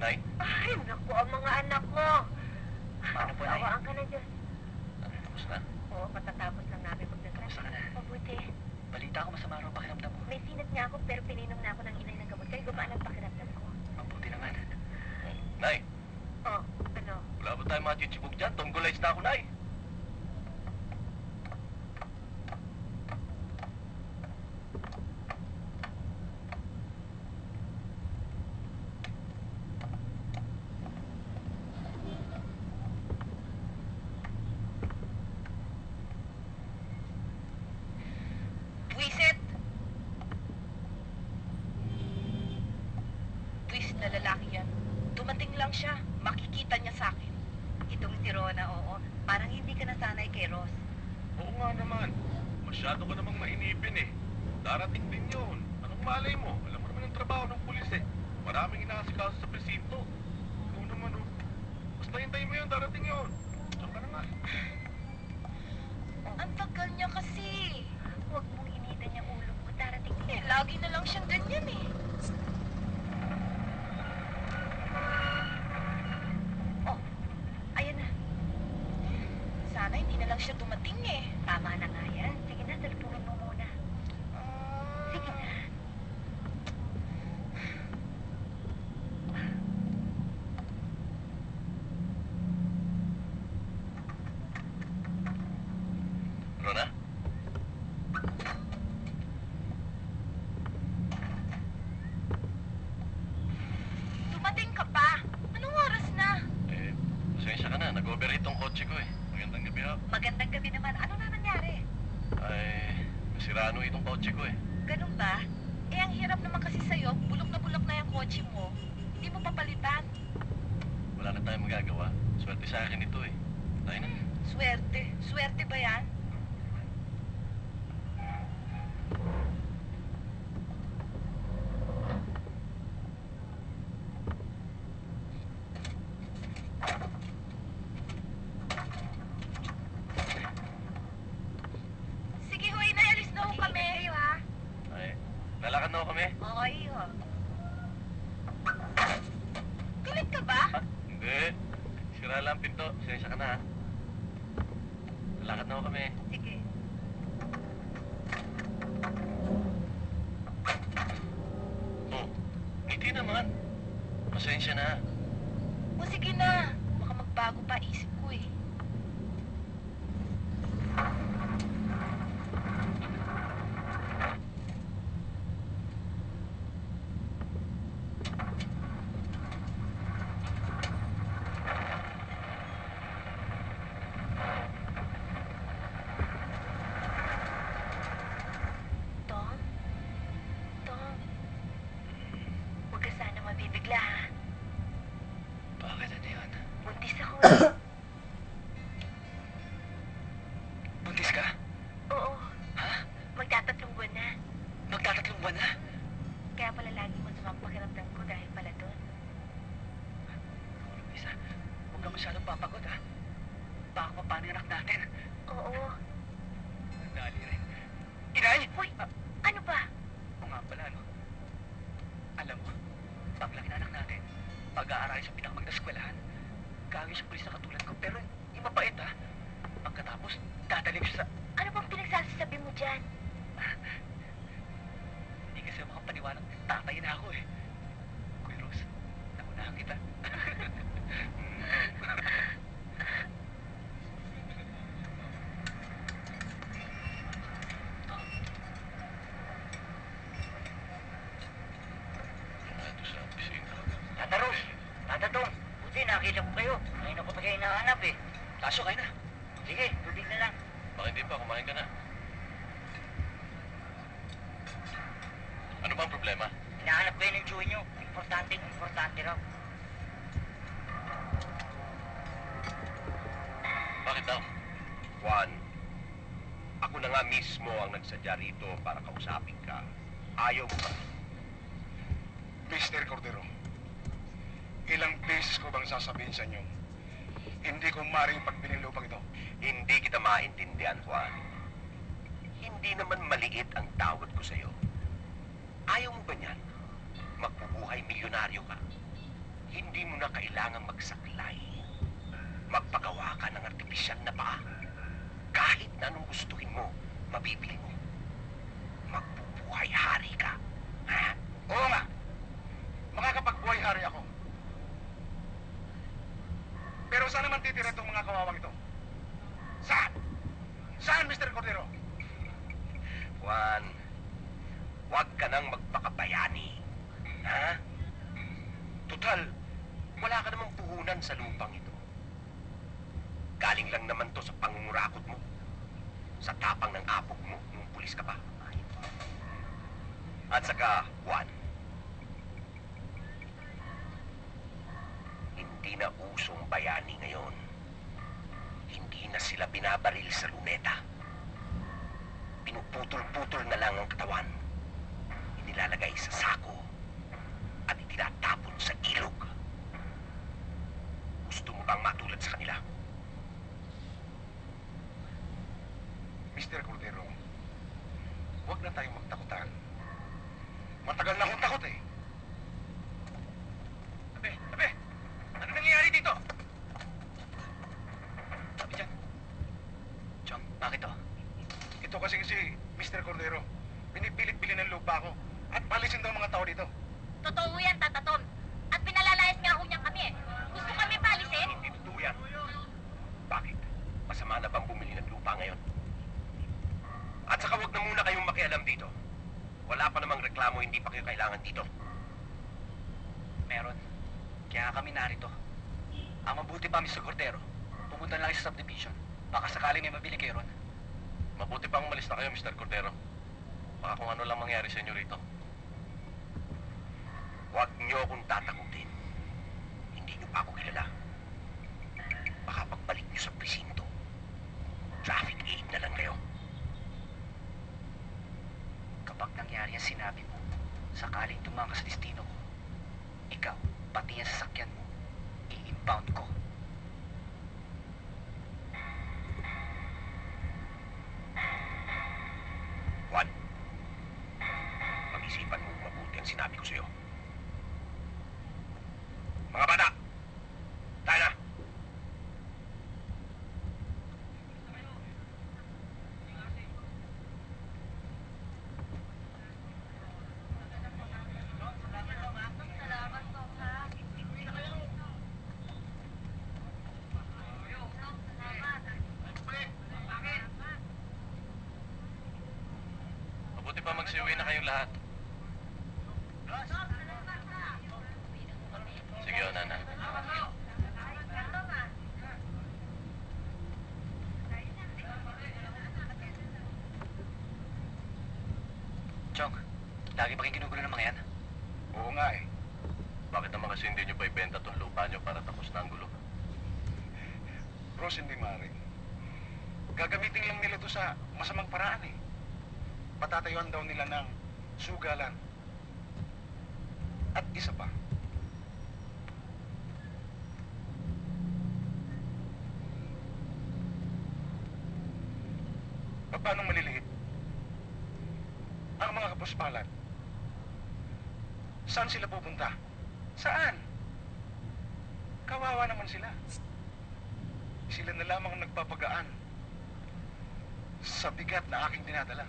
Nay? Ay, naku, ang mga anak ko. Paano po, Nay? Tawaan ka na dyan. Tapos na? Oo, patatapos lang namin magdasal. Kamusta ka na? Mabuti. Balita ko masama raw pakiramdam mo. May sinat nga ako pero pininom na ako ng inay ng gamot. Kaya gumaan ang pakiramdam ko. Mabuti naman. Nay, Oh, ano? wala ba tayong mga chichibog dyan? Tonggolize na ako, Nay. Buisit! Buisit na lalaki yan. Dumating lang siya. Makikita niya sa akin. Itong si Rona, oo. Parang hindi ka nasanay kay Ross. Oo nga naman. Masyado ka namang mainipin eh. Darating din yun. Anong malay mo? Alam mo naman ang trabaho ng pulis eh. Maraming inaasikaso sa presinto. Ikaw naman oh. Basta hintayin mo yun, darating yun. Diyan ka na nga. Ang tagal niya kasi. Huwag mong initan yung ulo mo. Darating Eh, niya. lagi na lang siyang ganyan eh. Oh, ayan na. Sana hindi na lang siya dumating eh. Tama na nga yan. Sige na, salpukin mo muna. Sige na. Rona? Dumating ka pa. Anong oras na? Eh, pasensya ka na. Nag-overheat tong kotse ko eh. Magandang gabi ha. Magandang gabi naman. Ano na nangyari? Ay, nasiraan itong kotse ko eh. Ganun ba? Eh, ang hirap naman kasi sa'yo. Bulok na yung kotse mo. Hindi mo papalitan. Wala na tayong magagawa. Swerte sa akin ito eh. Tayo na. Swerte. Swerte ba yan? Sige, huy, naalis na ho kami. Kayo, ha? Ay, lalakad na ako kami. Oo, iyo. Galit ka ba? Ah, hindi. Sira lang ang pinto. Pasensya ka na ha. Lalakad na ako kami. Sige. Oh, ngiti naman. Pasensya na. O sige na. Baka magbago pa isip ko eh. Tom? Tom? Huwag ka sana mabibigla, ha? Bakit ano yun? Buntis ako. Buntis ka? Oo. Ha? Magtatatlong buwan na. Magtatatlong buwan na? Kaya pala lagi masama ang pakiramdam ko dahil pala doon. Isa, huwag ka masyadong papagod ha. Baka pa paano yung anak natin. Oo. Dali rin. Inay! Uy, ano ba? O nga pala, no? Alam mo, paglaki na anak natin, pag-aaral sa pinakamagna eskwelahan. Kagay siyang pulis na katulad ko, pero yung mabait, ha? Pagkatapos, dadaling siya sa... Ano bang pinagsasasabi mo dyan? Hindi kasi makapaniwalang tatay na ako, eh. Kuya Rose, nakunahan kita. Tata Rose, Tata Tom, buti nakita ko kayo. Ngayon ako pa kayo hinahanap eh. Kaso kayo na. Sige, tubig na lang. Baka hindi pa, kumain ka na. Ano ba ang problema? Hinahanap kayo ng Joey nyo. Importante raw. Bakit daw? Juan, ako na nga mismo ang nagsadya rito para kausapin ka. Ayaw mo ba? Mr. Cordero, ilang beses ko bang sasabihin sa inyo, hindi ko maring pagbiling lupang ito. Hindi kita maintindihan, Juan. Hindi naman maliit ang tawad ko sa'yo. Ayaw mo ba niyan? Magbubuhay milyonaryo ka. Hindi mo na kailangang magsaklay. Magpagawa ka ng artipisyal na paa. Kahit na anong gustuhin mo, mabibili mo. Magbubuhay-hari ka. Ha? Oo nga. Makakapagbuhay hari ako. Pero saan naman titira itong mga kawawang ito? Saan? Saan, Mr. Cordero? Juan, huwag ka nang magpakabayani. Ha? Total, wala ka namang puhunan sa lupang ito. Galing lang naman to sa pangungurakot mo. Sa tapang ng apog mo, nung pulis ka pa. At saka, Juan, hindi na usong bayani ngayon. Hindi na sila binabaril sa luneta. Pinuputol-putol na lang ang katawan. Inilalagay sa sako at itinatapon sa ilog. Gusto mo bang matulad sa kanila? Mr. Cordero, huwag na tayong magtakutan. Matagal na akong takot eh. Tabi! Ano nangyayari dito? Sabi dyan. Chong, bakit to? Ito kasi si Mr. Cordero. Pinipilit-pili ng lupa ko. At palisin daw ang mga tao dito. Totoo yan, Tata Tom. At pinalalayas nga ho niya kami eh. Gusto kami palisin? Hindi totoo yan. Bakit? Masama na bang bumili ng lupa ngayon? At saka huwag na muna kayong makialam dito. Wala pa namang reklamo, hindi pa kayo kailangan dito. Meron. Kaya kami narito. Ang mabuti pa, Mr. Cordero, pumunta na lang sa subdivision. Baka sakaling may mabili kayo ron. Mabuti pang umalis na kayo, Mr. Cordero. Baka kung ano lang mangyari sa inyo rito. Huwag niyo akong tatakutin. Hindi niyo pa ako kilala. Baka pagbalik niyo sa presinto, traffic aid na lang kayo. Kapag nangyari ang sinabi mo, sakaling tumang ka sa destino ko, ikaw, pati ang sasakyan mo, i-impound ko. Juan, pag-isipan mo mabuti ang sinabi ko sa'yo. Mga bata, tayo na! Mabuti pa magsiuwi na kayong lahat. Sige, o, Nana. Chong, lagi ba kayong ginugulo ng mga yan? Oo nga eh. Bakit naman kasi hindi nyo pa ibenta tong lupa nyo para tapos na ang gulo? Bros, hindi maaari. Gagamitin lang nila to sa masamang paraan eh. Patatayuan daw nila ng sugalan. At isa pa. Paano maliliit? Ang mga kapuspalan. Saan sila pupunta? Saan? Kawawa naman sila. Sila na lamang nagpapagaan sa bigat na aking dinadala.